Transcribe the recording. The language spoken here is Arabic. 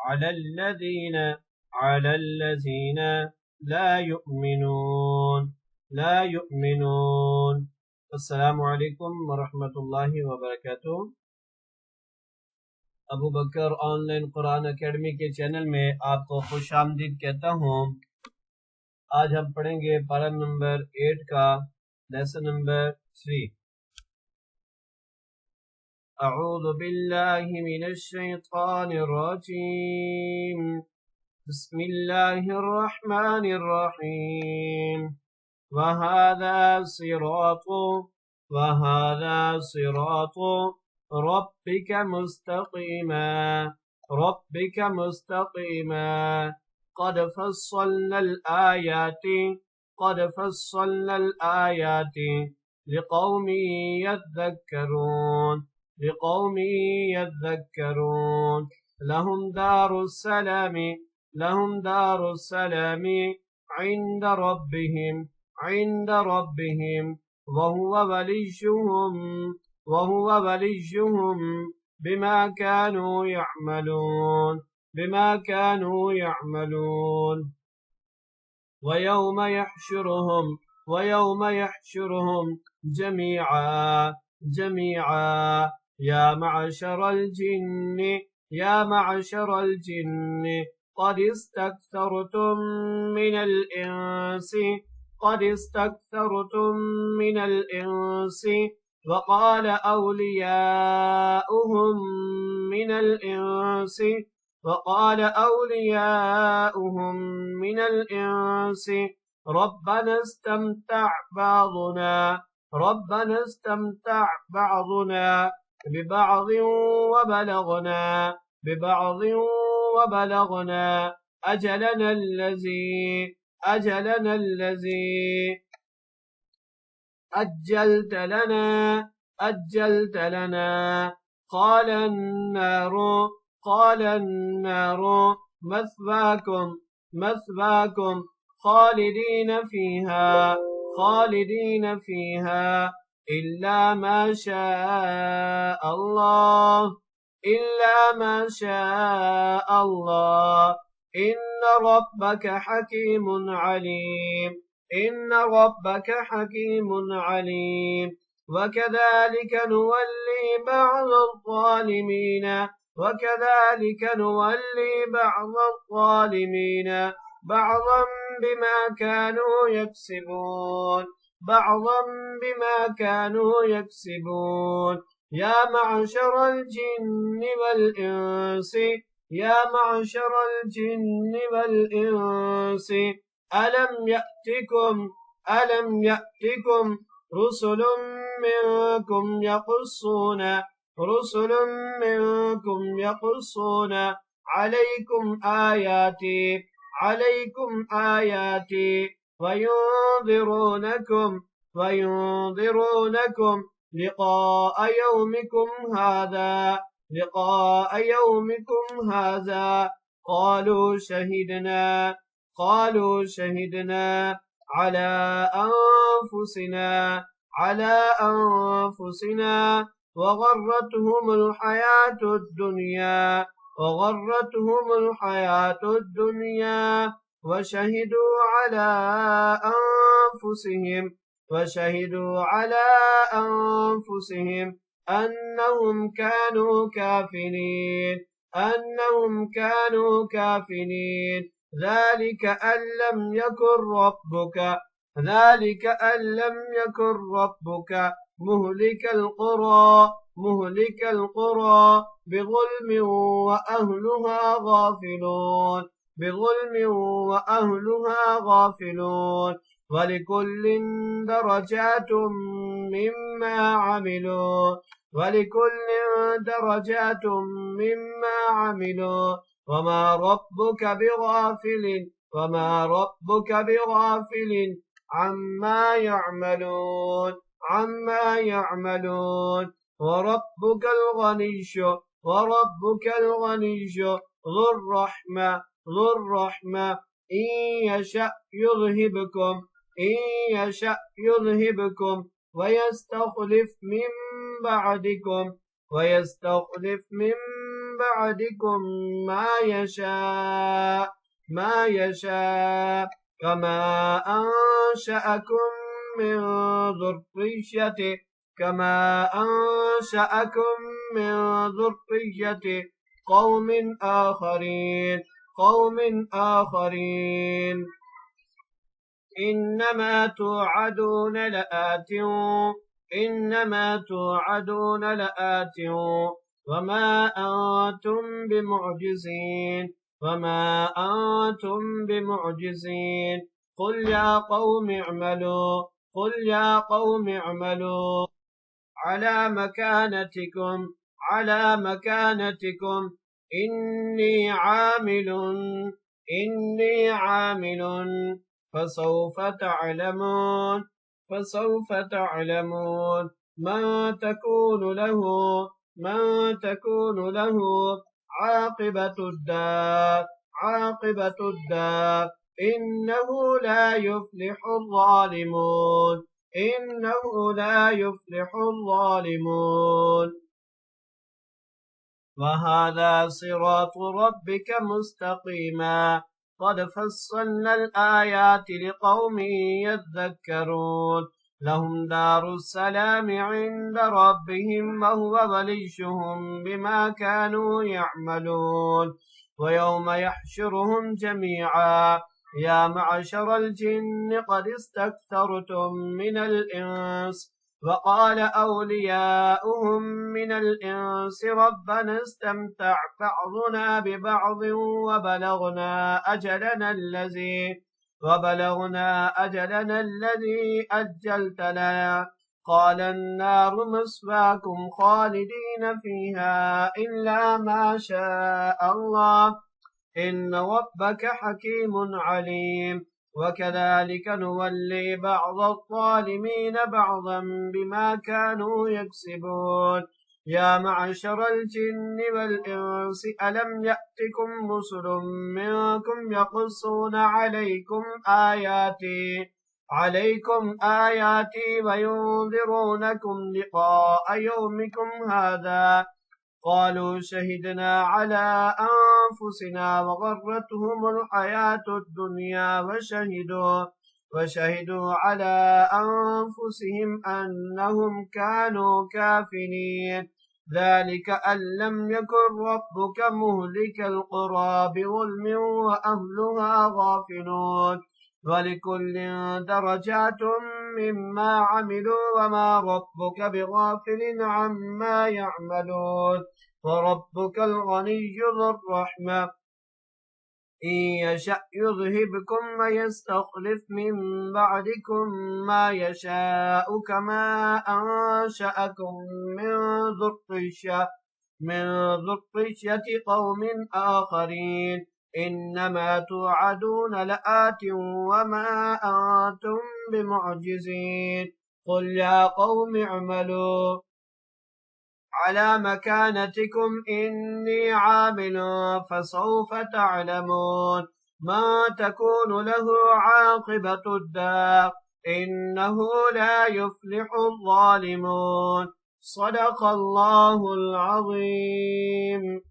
على الذين لا يؤمنون. السلام عليكم ورحمة الله وبركاته। अबू बकर ऑनलाइन कुरान एकेडमी के चैनल में आपको खुश आमदीद कहता हूँ। आज हम पढ़ेंगे पारा नंबर 8 का लेसन नंबर 3। अऊज़ु बिल्लाहि मिनश शैतानिर रजीम। बिस्मिल्लाहिर रहमानिर रहीम। वहादा सिरातु रब्बिक मुस्तकीमा قد فصلنا الآيات لقوم يذكرون لهم دار السلام عند ربهم وهو وليهم بما كانوا يعملون ويوم يحشرهم جميعا يا معشر الجن قد استكثرتم من الإنس وقال أولياؤهم من الإنس ربنا استمتع بعضنا ببعض وبلغنا أجلنا الذي أجلت لنا قال النار مثواكم خالدين فيها إلا ما شاء الله إن ربك حكيم عليم وكذلك نولي بعض الظالمين بعضا بما كانوا يكسبون يا معشر الجن والإنس ألم يأتكم رسل منكم يقصون عليكم آياتي وينذرونكم لقاء يومكم هذا قالوا شهدنا على أنفسنا وغرتهم الحياة الدنيا وشهدوا على أنفسهم أنهم كانوا كافرين ذلك أن لم يكن ربك مهلك القرى بظلم وأهلها غافلون ولكل درجات مما عملوا وما ربك بغافل عما يعملون وربك الغني ذو الرحمة إن يشأ يذهبكم ويستخلف من بعدكم ما يشاء كما أنشأكم من ذرية قوم آخرين إنما توعدون لآت وما أنتم بمعجزين قل يا قوم اعملوا على مكانتكم إني عامل فسوف تعلمون من تكون له عاقبة الدار إنه لا يفلح الظالمون وهذا صراط ربك مستقيما قد فصلنا الآيات لقوم يذكرون لهم دار السلام عند ربهم وهو وليهم بما كانوا يعملون ويوم يحشرهم جميعا يا معشر الجن قد استكثرتم من الإنس وقال أولياؤهم من الإنس ربنا استمتع بعضنا ببعض وبلغنا أجلنا الذي أجلت لنا قال النار مثواكم خالدين فيها إلا ما شاء الله إن ربك حكيم عليم وكذلك نولي بعض الظالمين بعضا بما كانوا يكسبون يا معشر الجن والإنس ألم يأتكم رسل منكم يقصون عليكم آياتي وينذرونكم لقاء يومكم هذا قالوا شهدنا على أنفسنا وغرتهم الحياة الدنيا وشهدوا على أنفسهم أنهم كانوا كافرين ذلك أن لم يكن ربك مهلك القرى بظلم وأهلها غافلون ولكل درجات مما عملوا وما ربك بغافل عما يعملون وربك الغني ذو الرحمة إن يشأ يذهبكم ويستخلف من بعدكم ما يشاء كما أنشأكم من ذرية قوم آخرين إنما توعدون لآت وما أنتم بمعجزين قل يا قوم اعملوا على مكانتكم إني عامل فسوف تعلمون ما تكون له عاقبة الدار إنه لا يفلح الظالمون صدق الله العظيم.